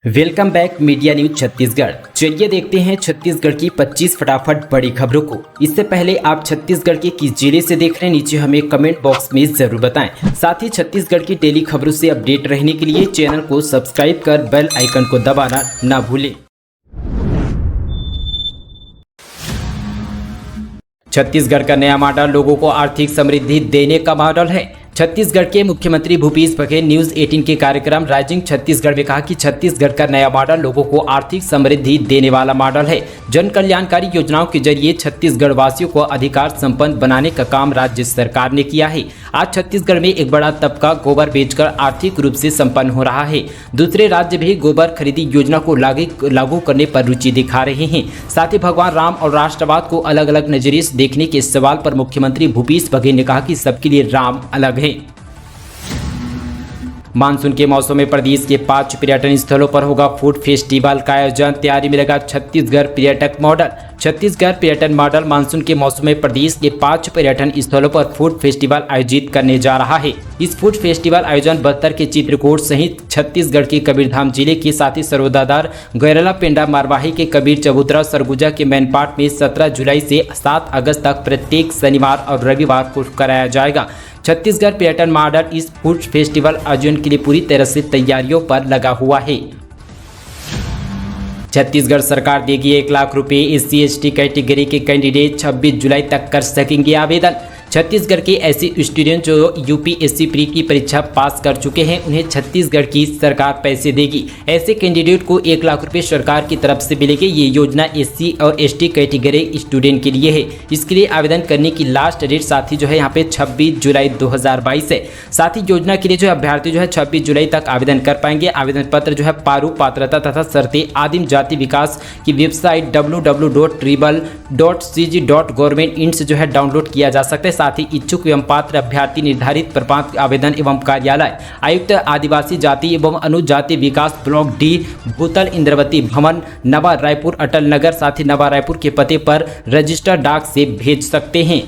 Welcome back media news Chhattisgarh. चलिए देखते हैं छत्तीसगढ़ की 25 फटाफट बड़ी खबरों को। इससे पहले आप छत्तीसगढ़ के किस जिले से देख रहे हैं, नीचे हमें कमेंट बॉक्स में जरूर बताएं। साथ ही छत्तीसगढ़ की डेली खबरों से अपडेट रहने के लिए चैनल को सब्सक्राइब कर बेल आइकन को दबाना ना भूलें। छत्तीसगढ़ का नया मॉडल लोगों को आर्थिक समृद्धि देने का मॉडल है। छत्तीसगढ़ के मुख्यमंत्री भूपेश बघेल न्यूज 18 के कार्यक्रम राइजिंग छत्तीसगढ़ में कहा कि छत्तीसगढ़ का नया मॉडल लोगों को आर्थिक समृद्धि देने वाला मॉडल है। जन कल्याणकारी योजनाओं के जरिए छत्तीसगढ़ वासियों को अधिकार संपन्न बनाने का काम राज्य सरकार ने किया है। आज छत्तीसगढ़ में एक बड़ा तबका गोबर बेचकर आर्थिक रूप से संपन्न हो रहा है। दूसरे राज्य भी गोबर खरीदी योजना को लागू करने पर रुचि दिखा रहे हैं। साथ ही भगवान राम और राष्ट्रवाद को अलग अलग नजरिए से देखने के सवाल पर मुख्यमंत्री भूपेश बघेल ने कहा कि सबके लिए राम अलग है। मानसून के मौसम में प्रदेश के 5 पर्यटन स्थलों पर होगा फूड फेस्टिवल का आयोजन। तैयारी में लगा छत्तीसगढ़ पर्यटक मॉडल। छत्तीसगढ़ पर्यटन मॉडल मानसून के मौसम में प्रदेश के 5 पर्यटन स्थलों पर फूड फेस्टिवल आयोजित करने जा रहा है। इस फूड फेस्टिवल आयोजन बस्तर के चित्रकूट सहित छत्तीसगढ़ के कबीरधाम जिले के साथ ही सर्वोदादार गैरला पेंडा मारवाही के कबीर चबूतरा सरगुजा के मैनपाट में 17 जुलाई से 7 अगस्त तक प्रत्येक शनिवार और रविवार को कराया जाएगा। छत्तीसगढ़ पर्यटन मॉडल इस फूड फेस्टिवल आयोजन के लिए पूरी तरह से तैयारियों पर लगा हुआ है। छत्तीसगढ़ सरकार देगी 1 लाख रुपए। SC/ST कैटेगरी के कैंडिडेट 26 जुलाई तक कर सकेंगे आवेदन। छत्तीसगढ़ के ऐसे स्टूडेंट जो UPSC प्री की परीक्षा पास कर चुके हैं उन्हें छत्तीसगढ़ की सरकार पैसे देगी। ऐसे कैंडिडेट को 1 लाख रुपए सरकार की तरफ से मिलेंगे। ये योजना SC और ST कैटेगरी स्टूडेंट के लिए है। इसके लिए आवेदन करने की लास्ट डेट साथ ही जो है यहाँ पे 26 जुलाई 2022 है। साथ ही योजना के लिए जो अभ्यर्थी जो है 26 जुलाई तक आवेदन कर पाएंगे। आवेदन पत्र जो है प्रारूप पात्रता तथा शर्तें आदिम जाति विकास की वेबसाइट www.tribal.cg.government.in से जो है डाउनलोड किया जा सकता है। साथ ही इच्छुक एवं पात्र अभ्यर्थी निर्धारित प्रपत्र आवेदन एवं कार्यालय आयुक्त आदिवासी जाति एवं अनुजाति विकास ब्लॉक D भूतल इंद्रवती भवन नवा रायपुर अटल नगर साथ ही नवा रायपुर के पते पर रजिस्टर डाक से भेज सकते हैं।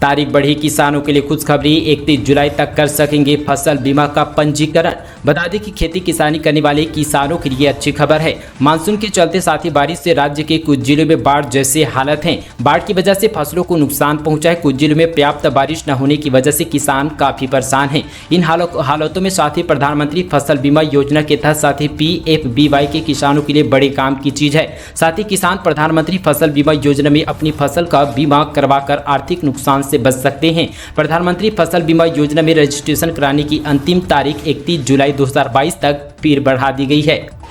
तारीख बढ़ी, किसानों के लिए खुशखबरी। 31 जुलाई तक कर सकेंगे फसल बीमा का पंजीकरण। बता दें कि खेती किसानी करने वाले किसानों के लिए अच्छी खबर है। मानसून के चलते साथ ही बारिश से राज्य के कुछ जिलों में बाढ़ जैसे हालत हैं। बाढ़ की वजह से फसलों को नुकसान पहुंचा है। कुछ जिलों में पर्याप्त बारिश न होने की वजह से किसान काफी परेशान हैं। इन हालातों में साथ ही प्रधानमंत्री फसल बीमा योजना के तहत साथ ही PFBY के किसानों के लिए बड़े काम की चीज है। साथ ही किसान प्रधानमंत्री फसल बीमा योजना में अपनी फसल का बीमा करवाकर आर्थिक नुकसान से बच सकते हैं। प्रधानमंत्री फसल बीमा योजना में रजिस्ट्रेशन कराने की अंतिम तारीख 31 जुलाई 2022 तक फिर बढ़ा दी गई है।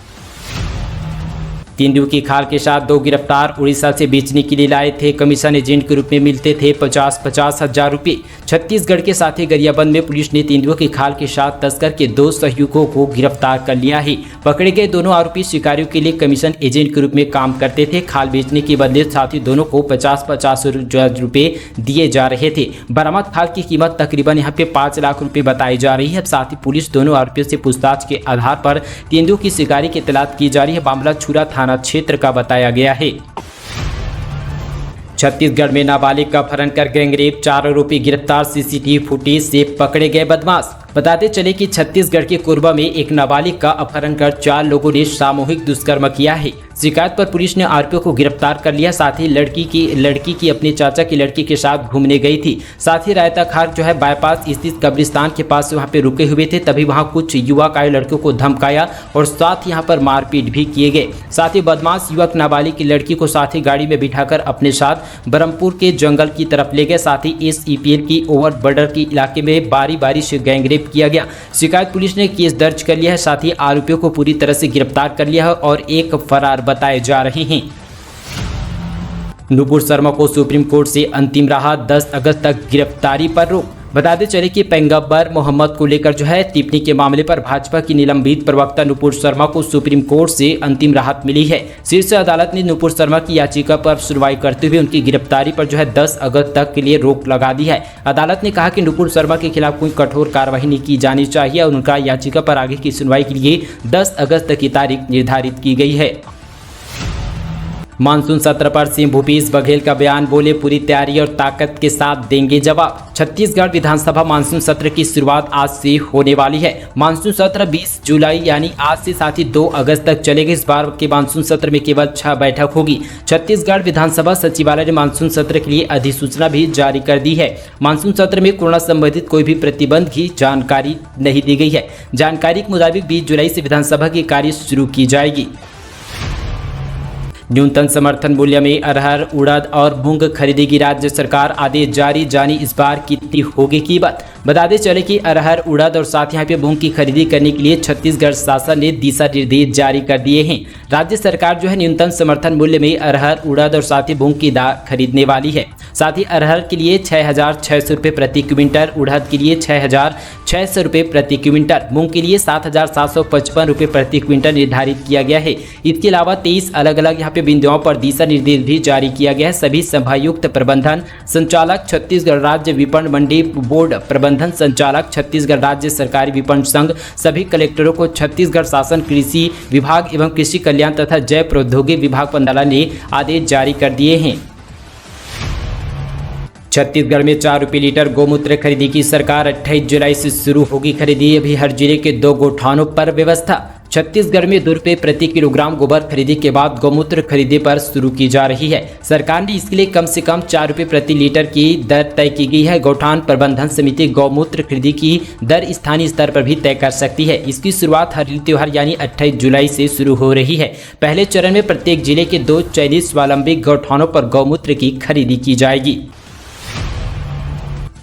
तेंदुए की खाल के साथ 2 गिरफ्तार। उड़ीसा से बेचने के लिए लाए थे। कमीशन एजेंट के रूप में मिलते थे 50-50 हजार रुपये। छत्तीसगढ़ के साथ ही गरियाबंद में पुलिस ने तेंदुए की खाल के साथ तस्कर के 2 सहयोगियों को गिरफ्तार कर लिया है। पकड़े गए दोनों आरोपी शिकारियों के लिए कमीशन एजेंट के रूप में काम करते थे। खाल बेचने के बदले साथ ही दोनों को 50-50 रुपये दिए जा रहे थे। बरामद खाल की कीमत तकरीबन यहाँ पे 5 लाख रुपये बताई जा रही है। साथ ही पुलिस दोनों आरोपियों से पूछताछ के आधार पर तेंदुए की शिकारी की तलाश की जा रही है। मामला छुरा थाना क्षेत्र का बताया गया है। छत्तीसगढ़ में नाबालिग का अपहरण कर गैंगरेप, 4 आरोपी गिरफ्तार। CCTV फुटेज से पकड़े गए बदमाश। बताते चले कि छत्तीसगढ़ के कोरबा में एक नाबालिग का अपहरण कर 4 लोगों ने सामूहिक दुष्कर्म किया है। शिकायत पर पुलिस ने आरोपियों को गिरफ्तार कर लिया। साथ ही लड़की की अपने चाचा की लड़की के साथ घूमने गई थी। साथ ही रायताखार जो है बाईपास स्थित कब्रिस्तान के पास वहां पे रुके हुए थे। तभी वहां कुछ युवक आए, लड़कियों को धमकाया और साथ यहां पर मारपीट भी किए गए। साथ ही बदमाश युवक नाबालिग की लड़की को साथ ही गाड़ी में बिठाकर अपने साथ ब्रह्मपुर के जंगल की तरफ ले गए। साथ ही SEPL की ओवर बॉर्डर के इलाके में बारी बारी से गैंगरेप किया गया। शिकायत पुलिस ने केस दर्ज कर लिया है। साथ ही आरोपियों को पूरी तरह से गिरफ्तार कर लिया है और एक फरार बताए जा रहे हैं। नुपुर शर्मा को सुप्रीम कोर्ट से अंतिम राहत, 10 अगस्त तक गिरफ्तारी पर रोक। बताते चले कि पैगंबर मोहम्मद को लेकर जो है टिप्पणी के मामले पर भाजपा की निलंबित प्रवक्ता नुपुर शर्मा को सुप्रीम कोर्ट से अंतिम राहत मिली है। शीर्ष अदालत ने नुपुर शर्मा की याचिका पर सुनवाई करते हुए उनकी गिरफ्तारी पर जो है 10 अगस्त तक के लिए रोक लगा दी है। अदालत ने कहा कि नुपुर शर्मा के खिलाफ कोई कठोर कार्रवाई नहीं की जानी चाहिए और उनका याचिका पर आगे की सुनवाई के लिए 10 अगस्त की तारीख निर्धारित की गई है। मानसून सत्र पर सीएम भूपेश बघेल का बयान, बोले पूरी तैयारी और ताकत के साथ देंगे जवाब। छत्तीसगढ़ विधानसभा मानसून सत्र की शुरुआत आज से होने वाली है। मानसून सत्र 20 जुलाई यानी आज से साथ ही 2 अगस्त तक चलेगा। इस बार के मानसून सत्र में केवल 6 बैठक होगी। छत्तीसगढ़ विधानसभा सचिवालय ने मानसून सत्र के लिए अधिसूचना भी जारी कर दी है। मानसून सत्र में कोरोना संबंधित कोई भी प्रतिबंध की जानकारी नहीं दी गई है। जानकारी के मुताबिक 20 जुलाई से विधानसभा की कार्य शुरू की जाएगी। न्यूनतम समर्थन मूल्य में अरहर, उड़द और मूंग खरीदेगी राज्य सरकार, आदेश जारी। जानी इस बार कितनी होगी कीमत। बताते चले कि अरहर, उड़द और साथ यहाँ पे मूंग की खरीदी करने के लिए छत्तीसगढ़ शासन ने दिशा निर्देश जारी कर दिए हैं। राज्य सरकार जो है न्यूनतम समर्थन मूल्य में अरहर, उड़द और साथ ही मूंग की दाल खरीदने वाली है। साथ ही अरहर के लिए 6,600 रुपये प्रति क्विंटल, उड़द के लिए 6,600 रुपये प्रति क्विंटल, मूंग के लिए 7,755 रुपये प्रति क्विंटल निर्धारित किया गया है। इसके अलावा 23 अलग अलग यहाँ पे बिंदुओं पर दिशा निर्देश भी जारी किया गया है। सभी संभायुक्त प्रबंधन संचालक, छत्तीसगढ़ राज्य विपणन मंडी बोर्ड प्रबंधन संचालक, छत्तीसगढ़ राज्य सरकारी विपणन संघ, सभी कलेक्टरों को छत्तीसगढ़ शासन कृषि विभाग एवं कृषि कल्याण तथा जैव प्रौद्योगिकी विभाग मंत्रालय ने आदेश जारी कर दिए हैं। छत्तीसगढ़ में 4 रुपये लीटर गोमूत्र खरीदी की सरकार, 28 जुलाई से शुरू होगी खरीदी। अभी हर जिले के 2 गौठानों पर व्यवस्था। छत्तीसगढ़ में 2 रुपये प्रति किलोग्राम गोबर खरीदी के बाद गौमूत्र खरीदी पर शुरू की जा रही है। सरकार ने इसके लिए कम से कम 4 रुपये प्रति लीटर की दर तय की गई है। गौठान प्रबंधन समिति गौमूत्र खरीदी की दर स्थानीय स्तर पर भी तय कर सकती है। इसकी शुरुआत हर त्योहार यानी 28 जुलाई से शुरू हो रही है। पहले चरण में प्रत्येक जिले के 2 40 स्वावलंबी गौठानों पर गौमूत्र की खरीदी की जाएगी।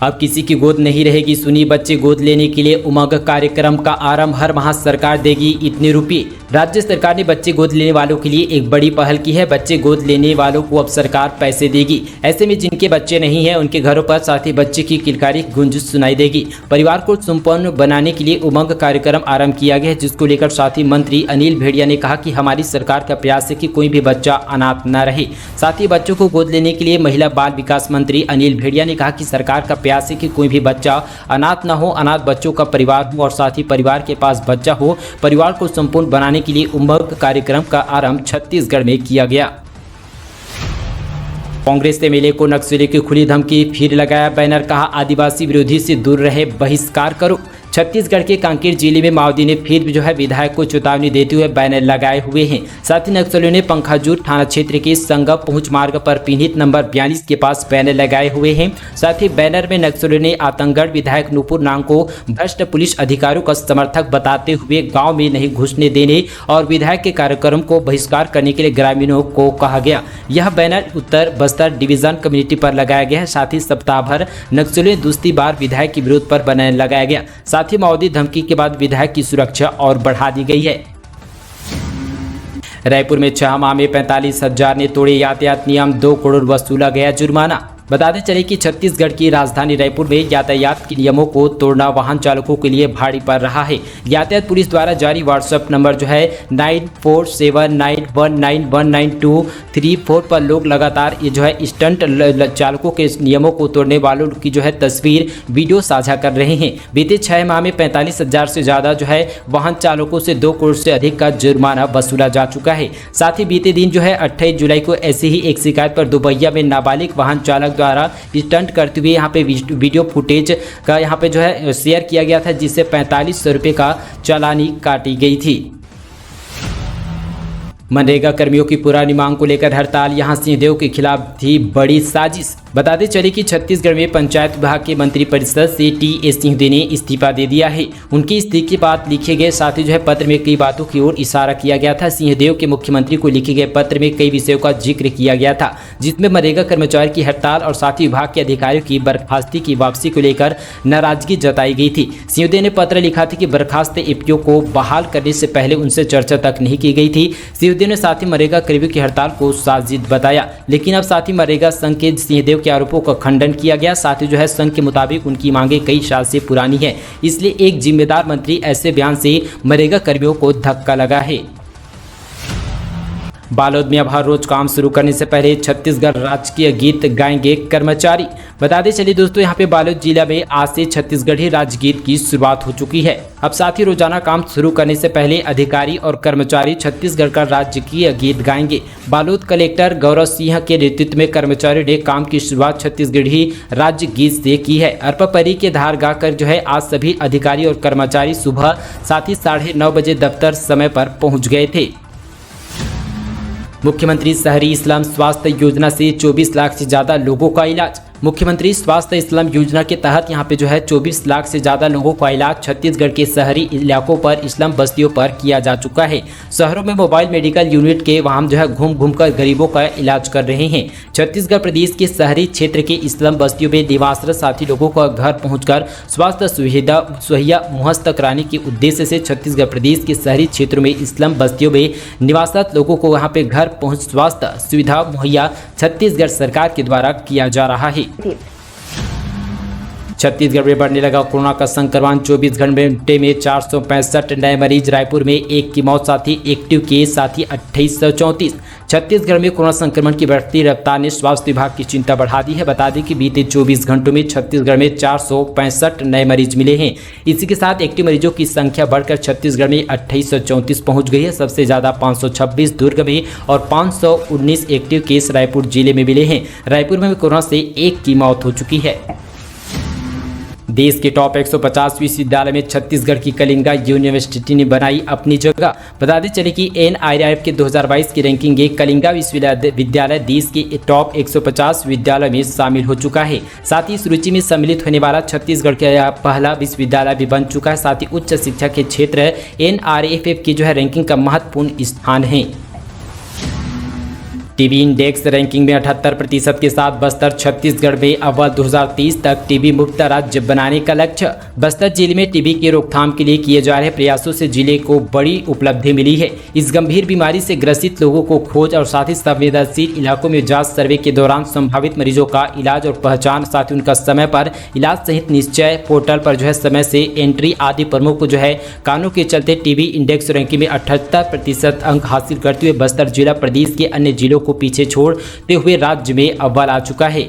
अब किसी की गोद नहीं रहेगी सुनी, बच्चे गोद लेने के लिए उमंग कार्यक्रम का आरंभ, हर माह सरकार देगी इतने रुपये। राज्य सरकार ने बच्चे गोद लेने वालों के लिए एक बड़ी पहल की है। बच्चे गोद लेने वालों को अब सरकार पैसे देगी। ऐसे में जिनके बच्चे नहीं हैं उनके घरों पर साथ ही बच्चे की किलकारी गूंज सुनाई देगी। परिवार को संपन्न बनाने के लिए उमंग कार्यक्रम आरंभ किया गया है, जिसको लेकर साथ ही मंत्री अनिल भेड़िया ने कहा कि हमारी सरकार का प्रयास है कि कोई भी बच्चा अनाथ न रहे। साथ ही बच्चों को गोद लेने के लिए महिला बाल विकास मंत्री अनिल भेड़िया ने कहा कि सरकार का प्रयास है कि कोई भी बच्चा अनाथ न हो, अनाथ बच्चों का परिवार हो और साथ ही परिवार के पास बच्चा हो। परिवार को संपूर्ण बनाने के लिए उमंग कार्यक्रम का आरंभ छत्तीसगढ़ में किया गया। कांग्रेस एमएलए को नक्सली की खुली धमकी, फिर लगाया बैनर, कहा आदिवासी विरोधी से दूर रहे, बहिष्कार करो। छत्तीसगढ़ के कांकेर जिले में माओवादी ने फिर जो है विधायक को चेतावनी देते हुए बैनर लगाए हुए हैं। साथ ही नक्सलियों ने पंखाजूर थाना क्षेत्र के संगम पहुंच मार्ग पर पिन्हित नंबर 42 के पास बैनर लगाए हुए हैं। साथ ही बैनर में नक्सलियों ने आतंकगढ़ विधायक नूपुर नांग को भ्रष्ट पुलिस अधिकारियों का समर्थक बताते हुए गाँव में नहीं घुसने देने और विधायक के कार्यक्रम को बहिष्कार करने के लिए ग्रामीणों को कहा गया। यह बैनर उत्तर बस्तर डिवीजन कम्युनिटी पर लगाया गया है। साथ ही सप्ताह भर नक्सलियों ने दूसरी बार विधायक के विरोध पर बैनर लगाया गया। साथ ही माओवादी धमकी के बाद विधायक की सुरक्षा और बढ़ा दी गई है। रायपुर में 6 माह में 45,000 ने तोड़े यातायात नियम, 2 करोड़ वसूला गया जुर्माना। बताते चले कि छत्तीसगढ़ की राजधानी रायपुर में यातायात के नियमों को तोड़ना वाहन चालकों के लिए भारी पड़ रहा है। यातायात पुलिस द्वारा जारी व्हाट्सएप नंबर जो है 9479191923 पर लोग लगातार ये जो है स्टंट चालकों के नियमों को तोड़ने वालों की जो है तस्वीर वीडियो साझा कर रहे हैं। बीते 6 माह में 45,000 से ज़्यादा जो है वाहन चालकों से 2 करोड़ से अधिक का जुर्माना वसूला जा चुका है। साथ ही बीते दिन जो है 28 जुलाई को ऐसे ही एक शिकायत पर दुबैया में नाबालिग वाहन चालक द्वारा स्टंट करते हुए यहाँ पे वीडियो फुटेज का यहाँ पे जो है शेयर किया गया था, जिससे 4500 रुपये का चालानी काटी गई थी। मनरेगा कर्मियों की पुरानी मांग को लेकर हड़ताल, यहां सिंहदेव के खिलाफ थी बड़ी साजिश। बताते चले कि छत्तीसगढ़ में पंचायत विभाग के मंत्रिपरिषद से टी.एस. सिंहदेव ने इस्तीफा दे दिया है। उनकी इस्तीफे के बाद लिखे गए साथ ही जो है पत्र में कई बातों की ओर इशारा किया गया था। सिंहदेव के मुख्यमंत्री को लिखे गए पत्र में कई विषयों का जिक्र किया गया था, जिसमें मनरेगा कर्मचारी की हड़ताल और साथ ही विभाग के अधिकारियों की बर्खास्ती की वापसी को लेकर नाराजगी जताई गई थी। सिंहदेव ने पत्र लिखा था कि बर्खास्त एपीओ को बहाल करने से पहले उनसे चर्चा तक नहीं की गई थी। सिंहदेव ने साथ ही मनरेगा कर्मियों की हड़ताल को साजिश बताया, लेकिन अब साथ ही मनरेगा संघ के सिंहदेव के आरोपों का खंडन किया गया। साथ ही जो है संघ के मुताबिक उनकी मांगे कई साल से पुरानी है, इसलिए एक जिम्मेदार मंत्री ऐसे बयान से मनरेगा कर्मियों को धक्का लगा है। बालोद में अब हर रोज काम शुरू करने से पहले छत्तीसगढ़ राजकीय गीत गाएंगे कर्मचारी। बताते चलिए दोस्तों, यहाँ पे बालोद जिला में आज से छत्तीसगढ़ी राजगीत की शुरुआत हो चुकी है। अब साथ ही रोजाना काम शुरू करने से पहले अधिकारी और कर्मचारी छत्तीसगढ़ का राजकीय गीत गाएंगे। बालोद कलेक्टर गौरव सिंह के नेतृत्व में कर्मचारियों ने काम की शुरुआत छत्तीसगढ़ी राज्य गीत से की है। अर्पपरी के धार गाकर जो है आज सभी अधिकारी और कर्मचारी सुबह साथ ही 9:30 बजे दफ्तर समय पर पहुंच गए थे। मुख्यमंत्री शहरी स्लम स्वास्थ्य योजना से 24 लाख से ज्यादा लोगों का इलाज। मुख्यमंत्री स्वास्थ्य स्लम योजना के तहत यहाँ पे जो है 24 लाख से ज्यादा लोगों का इलाज छत्तीसगढ़ के शहरी इलाकों पर स्लम बस्तियों पर किया जा चुका है। शहरों में मोबाइल मेडिकल यूनिट के वहां जो है घूम घूम कर गरीबों का इलाज कर रहे हैं। छत्तीसगढ़ प्रदेश के शहरी क्षेत्र के स्लम बस्तियों में निवासरत साथी लोगों का घर पहुंचकर स्वास्थ्य सुविधा मुहैया कराने के उद्देश्य से छत्तीसगढ़ प्रदेश के शहरी क्षेत्रों में स्लम बस्तियों में निवासरत लोगों को वहाँ पे घर पहुँच स्वास्थ्य सुविधा मुहैया छत्तीसगढ़ सरकार के द्वारा किया जा रहा है। छत्तीसगढ़ में बढ़ने लगा कोरोना का संक्रमण। 24 घंटे में 465 नए मरीज। रायपुर में 1 की मौत, साथ ही एक्टिव केस साथ ही 2834। छत्तीसगढ़ में कोरोना संक्रमण की बढ़ती रफ्तार ने स्वास्थ्य विभाग की चिंता बढ़ा दी है। बता दें कि बीते 24 घंटों में छत्तीसगढ़ में 465 नए मरीज मिले हैं। इसी के साथ एक्टिव मरीजों की संख्या बढ़कर छत्तीसगढ़ में 2834 पहुंच गई है। सबसे ज्यादा 526 दुर्ग में और 519 एक्टिव केस रायपुर जिले में मिले हैं। रायपुर में कोरोना से 1 की मौत हो चुकी है। देश के टॉप 150 विश्वविद्यालय में छत्तीसगढ़ की कलिंगा यूनिवर्सिटी ने बनाई अपनी जगह। बताते चले कि NIRF के 2022 की रैंकिंग में कलिंगा विश्वविद्यालय देश के टॉप 150 विद्यालय में शामिल हो चुका है। साथ ही इस सूची में सम्मिलित होने वाला छत्तीसगढ़ का पहला विश्वविद्यालय भी बन चुका है। साथ ही उच्च शिक्षा के क्षेत्र NRFF की जो है रैंकिंग का महत्वपूर्ण स्थान है। टीबी इंडेक्स रैंकिंग में 78% के साथ बस्तर छत्तीसगढ़ में अव्वल। 2030 तक टीबी मुक्त राज्य बनाने का लक्ष्य। बस्तर जिले में टीबी की रोकथाम के लिए किए जा रहे प्रयासों से जिले को बड़ी उपलब्धि मिली है। इस गंभीर बीमारी से ग्रसित लोगों को खोज और साथ ही संवेदनशील इलाकों में जांच सर्वे के दौरान संभावित मरीजों का इलाज और पहचान, साथ ही उनका समय पर इलाज सहित निश्चय पोर्टल पर जो है समय से एंट्री आदि प्रमुख जो है कारणों के चलते टीबी इंडेक्स रैंकिंग में 78% अंक हासिल करते हुए बस्तर जिला प्रदेश के अन्य जिलों को पीछे छोड़ते हुए राज्य में अव्वल आ चुका है।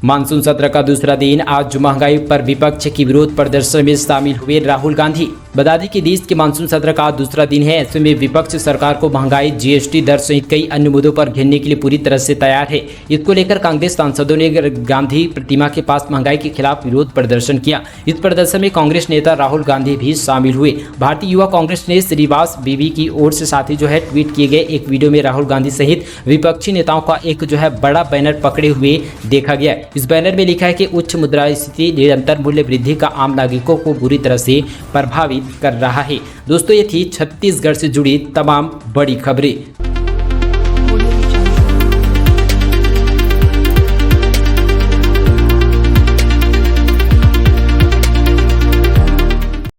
मानसून सत्र का दूसरा दिन आज महंगाई पर विपक्ष की विरोध प्रदर्शन में शामिल हुए राहुल गांधी। बता दें कि देश के मानसून सत्र का दूसरा दिन है। ऐसे में विपक्ष सरकार को महंगाई, GST दर सहित कई अन्य मुद्दों पर घेरने के लिए पूरी तरह से तैयार है। इसको लेकर कांग्रेस सांसदों ने गांधी प्रतिमा के पास महंगाई के खिलाफ विरोध प्रदर्शन किया। इस प्रदर्शन में कांग्रेस नेता राहुल गांधी भी शामिल हुए। भारतीय युवा कांग्रेस ने श्रीवास बीवी की ओर से साथ ही जो है ट्वीट किए गए एक वीडियो में राहुल गांधी सहित विपक्षी नेताओं का एक जो है बड़ा बैनर पकड़े हुए देखा गया। इस बैनर में लिखा है कि उच्च मुद्रास्फीति निरंतर मूल्य वृद्धि का आम नागरिकों को बुरी तरह से प्रभावित कर रहा है। दोस्तों, ये थी छत्तीसगढ़ से जुड़ी तमाम बड़ी खबरें।